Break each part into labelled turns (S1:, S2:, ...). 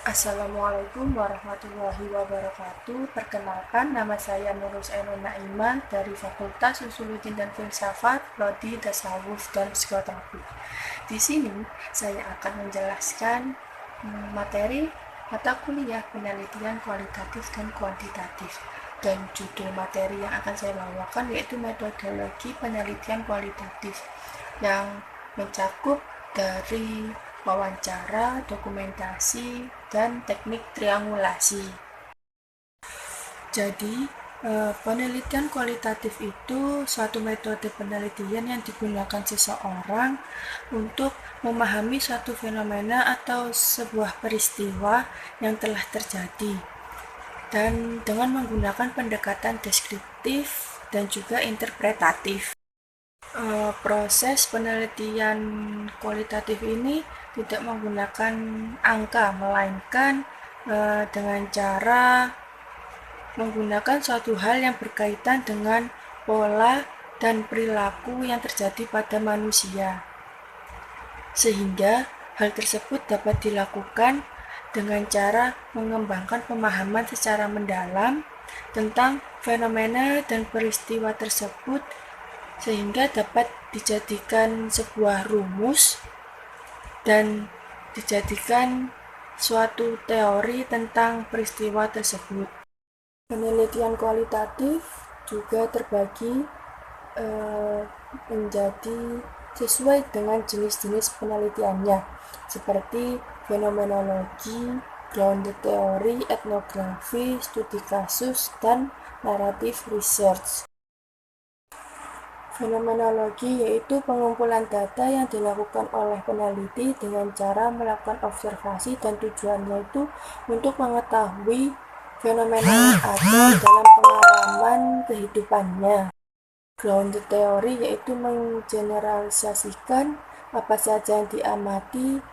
S1: Assalamualaikum warahmatullahi wabarakatuh. Perkenalkan, nama saya Nurus Ainun Naimah dari Fakultas Usuluddin dan Filsafat, Prodi Tasawuf dan Psikoterapi. Di sini saya akan menjelaskan materi mata kuliah penelitian kualitatif dan kuantitatif. Dan judul materi yang akan saya bawakan yaitu metodologi penelitian kualitatif yang mencakup dari wawancara, dokumentasi, dan teknik triangulasi. Jadi, penelitian kualitatif itu suatu metode penelitian yang digunakan seseorang untuk memahami suatu fenomena atau sebuah peristiwa yang telah terjadi, dan dengan menggunakan pendekatan deskriptif dan juga interpretatif. Proses penelitian kualitatif ini tidak menggunakan angka, melainkan dengan cara menggunakan suatu hal yang berkaitan dengan pola dan perilaku yang terjadi pada manusia, sehingga hal tersebut dapat dilakukan dengan cara mengembangkan pemahaman secara mendalam tentang fenomena dan peristiwa tersebut, sehingga dapat dijadikan sebuah rumus dan dijadikan suatu teori tentang peristiwa tersebut. Penelitian kualitatif juga terbagi menjadi sesuai dengan jenis-jenis penelitiannya, seperti fenomenologi, ground theory, etnografi, studi kasus, dan narrative research. Fenomenologi yaitu pengumpulan data yang dilakukan oleh peneliti dengan cara melakukan observasi, dan tujuannya itu untuk mengetahui fenomena yang ada dalam pengalaman kehidupannya. Ground theory yaitu menggeneralisasikan apa saja yang diamati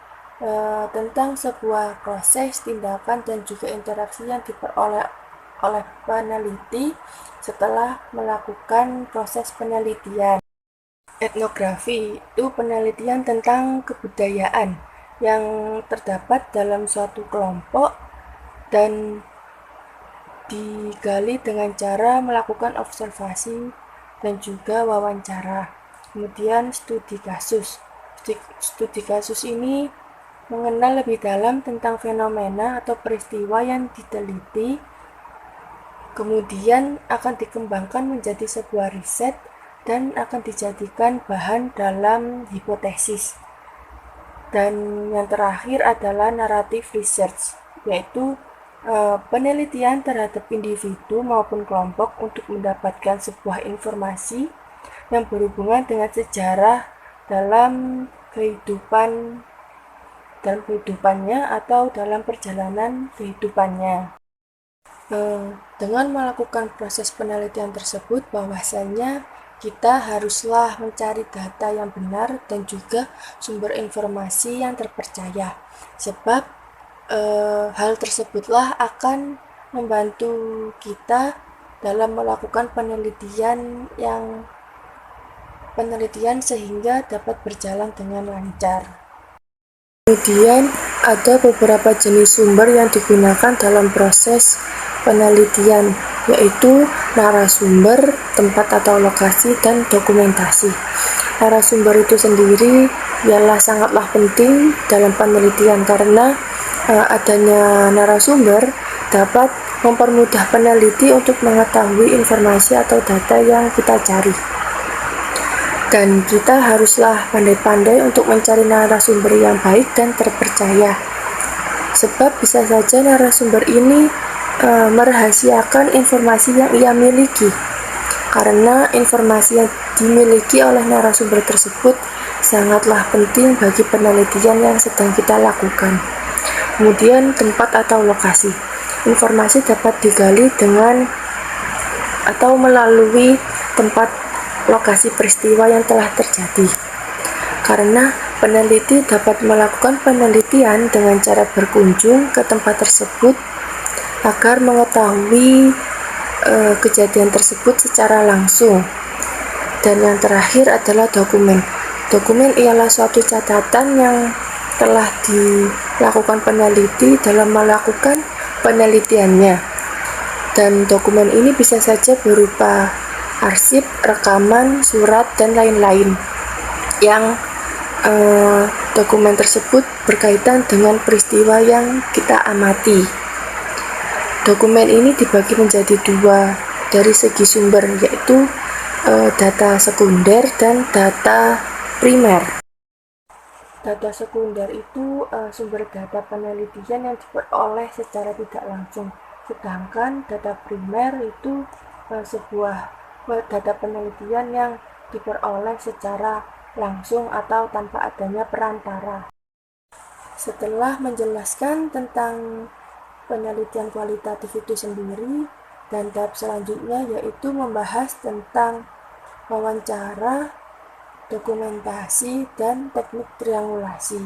S1: tentang sebuah proses, tindakan, dan juga interaksi yang diperoleh oleh peneliti setelah melakukan proses penelitian. Etnografi itu penelitian tentang kebudayaan yang terdapat dalam suatu kelompok dan digali dengan cara melakukan observasi dan juga wawancara. Kemudian studi kasus. Studi kasus ini mengenal lebih dalam tentang fenomena atau peristiwa yang diteliti, kemudian akan dikembangkan menjadi sebuah riset dan akan dijadikan bahan dalam hipotesis. Dan yang terakhir adalah narrative research, yaitu penelitian terhadap individu maupun kelompok untuk mendapatkan sebuah informasi yang berhubungan dengan sejarah dalam kehidupannya atau dalam perjalanan kehidupannya. Dengan melakukan proses penelitian tersebut, bahwasanya kita haruslah mencari data yang benar dan juga sumber informasi yang terpercaya, sebab hal tersebutlah akan membantu kita dalam melakukan penelitian sehingga dapat berjalan dengan lancar. Kemudian ada beberapa jenis sumber yang digunakan dalam proses penelitian, yaitu narasumber, tempat atau lokasi, dan dokumentasi. Narasumber itu sendiri ialah sangatlah penting dalam penelitian karena adanya narasumber dapat mempermudah peneliti untuk mengetahui informasi atau data yang kita cari. Dan kita haruslah pandai-pandai untuk mencari narasumber yang baik dan terpercaya, sebab bisa saja narasumber ini merahasiakan informasi yang ia miliki, karena informasi yang dimiliki oleh narasumber tersebut sangatlah penting bagi penelitian yang sedang kita lakukan. Kemudian tempat atau lokasi. Informasi dapat digali dengan atau melalui tempat lokasi peristiwa yang telah terjadi, karena peneliti dapat melakukan penelitian dengan cara berkunjung ke tempat tersebut agar mengetahui kejadian tersebut secara langsung. Dan yang terakhir adalah dokumen. Dokumen ialah suatu catatan yang telah lakukan peneliti dalam melakukan penelitiannya. Dan dokumen ini bisa saja berupa arsip, rekaman, surat, dan lain-lain yang dokumen tersebut berkaitan dengan peristiwa yang kita amati. Dokumen ini dibagi menjadi dua dari segi sumber, yaitu data sekunder dan data primer. Data sekunder itu sumber data penelitian yang diperoleh secara tidak langsung, sedangkan data primer itu sebuah data penelitian yang diperoleh secara langsung atau tanpa adanya perantara. Setelah menjelaskan tentang penelitian kualitatif itu sendiri, dan tahap selanjutnya yaitu membahas tentang wawancara, dokumentasi, dan teknik triangulasi.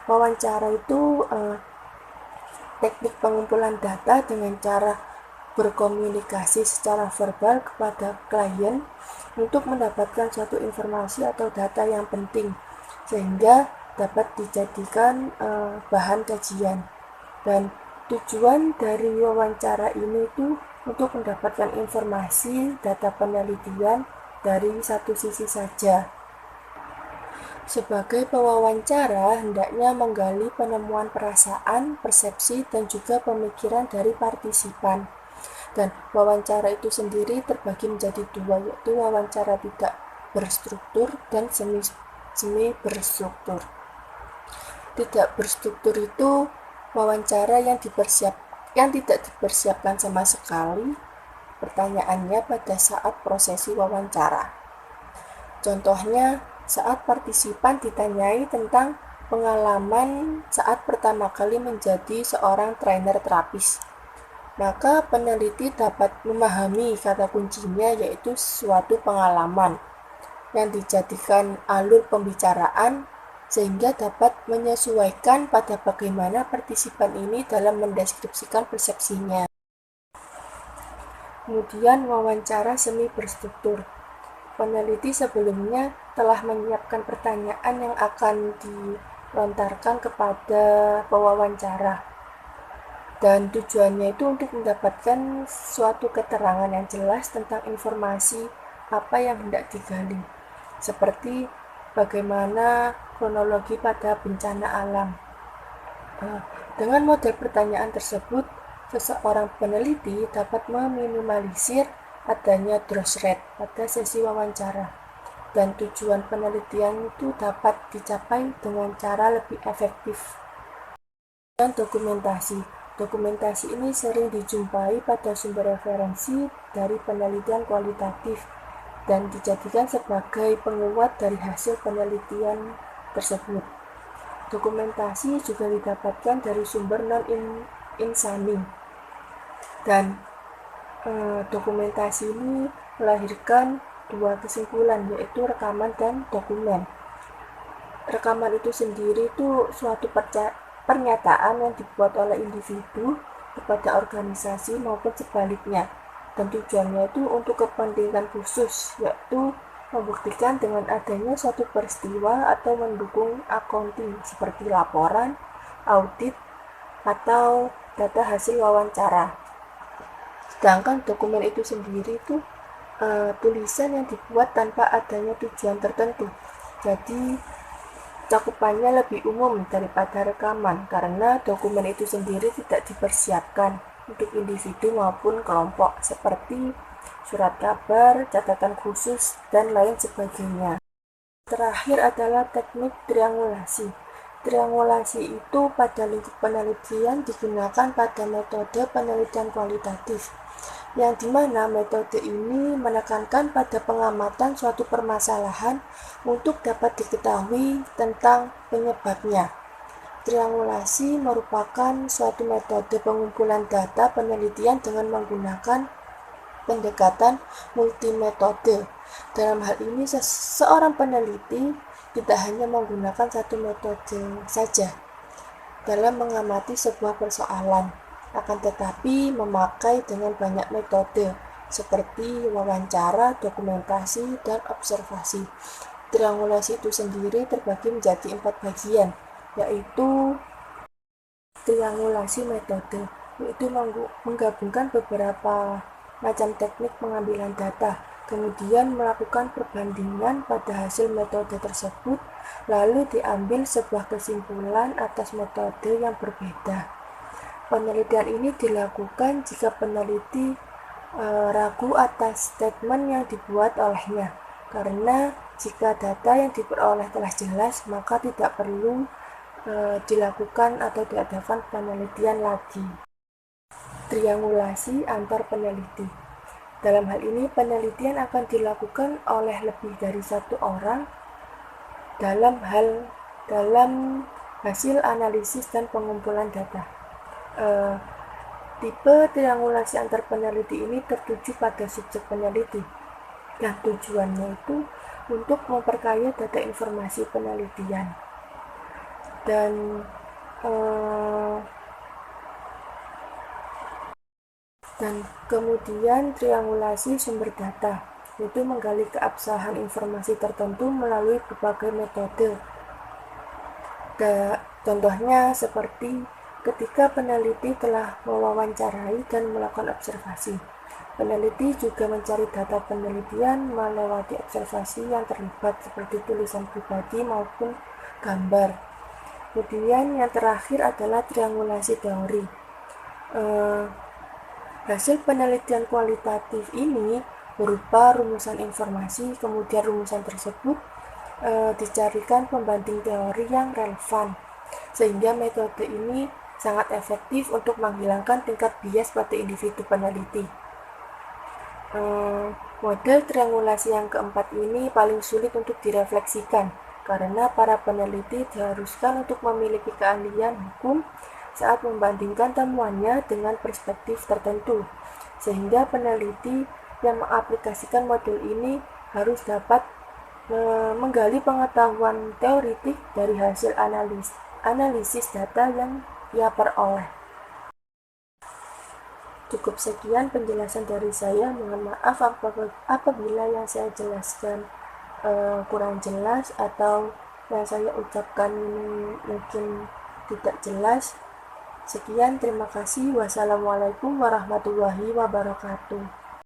S1: Wawancara itu teknik pengumpulan data dengan cara berkomunikasi secara verbal kepada klien untuk mendapatkan suatu informasi atau data yang penting sehingga dapat dijadikan bahan kajian. Dan tujuan dari wawancara ini itu untuk mendapatkan informasi data penelitian dari satu sisi saja. Sebagai pewawancara, hendaknya menggali penemuan perasaan, persepsi, dan juga pemikiran dari partisipan. Dan wawancara itu sendiri terbagi menjadi dua, yaitu wawancara tidak berstruktur dan semi berstruktur. Tidak berstruktur itu wawancara yang tidak dipersiapkan sama sekali pertanyaannya pada saat prosesi wawancara. Contohnya, saat partisipan ditanyai tentang pengalaman saat pertama kali menjadi seorang trainer terapis, maka peneliti dapat memahami kata kuncinya yaitu suatu pengalaman yang dijadikan alur pembicaraan sehingga dapat menyesuaikan pada bagaimana partisipan ini dalam mendeskripsikan persepsinya. Kemudian wawancara semi berstruktur. Peneliti sebelumnya telah menyiapkan pertanyaan yang akan dilontarkan kepada pewawancara. Dan tujuannya itu untuk mendapatkan suatu keterangan yang jelas tentang informasi apa yang hendak digali. Seperti bagaimana kronologi pada bencana alam. Dengan model pertanyaan tersebut, seseorang peneliti dapat meminimalisir adanya dross rate pada sesi wawancara, dan tujuan penelitian itu dapat dicapai dengan cara lebih efektif. Dan dokumentasi ini sering dijumpai pada sumber referensi dari penelitian kualitatif dan dijadikan sebagai penguat dari hasil penelitian tersebut. Dokumentasi juga didapatkan dari sumber non-insani, dan dokumentasi ini melahirkan dua kesimpulan, yaitu rekaman dan dokumen. Rekaman itu sendiri itu suatu pernyataan yang dibuat oleh individu kepada organisasi maupun sebaliknya, dan tujuannya itu untuk kepentingan khusus, yaitu membuktikan dengan adanya suatu peristiwa atau mendukung accounting seperti laporan, audit, atau data hasil wawancara. Sedangkan dokumen itu sendiri itu tulisan yang dibuat tanpa adanya tujuan tertentu. Jadi cakupannya lebih umum daripada rekaman karena dokumen itu sendiri tidak dipersiapkan untuk individu maupun kelompok seperti surat kabar, catatan khusus, dan lain sebagainya. Terakhir adalah teknik triangulasi. Triangulasi itu pada lingkup penelitian digunakan pada metode penelitian kualitatif, yang dimana metode ini menekankan pada pengamatan suatu permasalahan untuk dapat diketahui tentang penyebabnya. Triangulasi merupakan suatu metode pengumpulan data penelitian dengan menggunakan pendekatan multimetode. Dalam hal ini, seorang peneliti tidak hanya menggunakan satu metode saja dalam mengamati sebuah persoalan, akan tetapi memakai dengan banyak metode seperti wawancara, dokumentasi, dan observasi. Triangulasi itu sendiri terbagi menjadi 4 bagian, yaitu triangulasi metode, yaitu menggabungkan beberapa macam teknik pengambilan data, kemudian melakukan perbandingan pada hasil metode tersebut, lalu diambil sebuah kesimpulan atas metode yang berbeda. Penelitian ini dilakukan jika peneliti ragu atas statement yang dibuat olehnya, karena jika data yang diperoleh telah jelas, maka tidak perlu dilakukan atau diadakan penelitian lagi. Triangulasi antar peneliti. Dalam hal ini, penelitian akan dilakukan oleh lebih dari satu orang dalam hasil analisis dan pengumpulan data. Tipe triangulasi antar peneliti ini tertuju pada subjek peneliti, dan tujuannya itu untuk memperkaya data informasi penelitian. Dan kemudian triangulasi sumber data, yaitu menggali keabsahan informasi tertentu melalui berbagai metode. Contohnya seperti ketika peneliti telah mewawancarai dan melakukan observasi. Peneliti juga mencari data penelitian melewati observasi yang terlibat seperti tulisan pribadi maupun gambar. Kemudian yang terakhir adalah triangulasi teori. Hasil penelitian kualitatif ini berupa rumusan informasi, kemudian rumusan tersebut dicarikan pembanding teori yang relevan, sehingga metode ini sangat efektif untuk menghilangkan tingkat bias pada individu peneliti. Model triangulasi yang keempat ini paling sulit untuk direfleksikan, karena para peneliti diharuskan untuk memiliki keahlian hukum saat membandingkan temuannya dengan perspektif tertentu, sehingga peneliti yang mengaplikasikan model ini harus dapat menggali pengetahuan teoritik dari hasil analisis data yang ia peroleh. Cukup sekian penjelasan dari saya. Mohon maaf apabila yang saya jelaskan kurang jelas atau yang saya ucapkan mungkin tidak jelas. Sekian, terima kasih. Wassalamualaikum warahmatullahi wabarakatuh.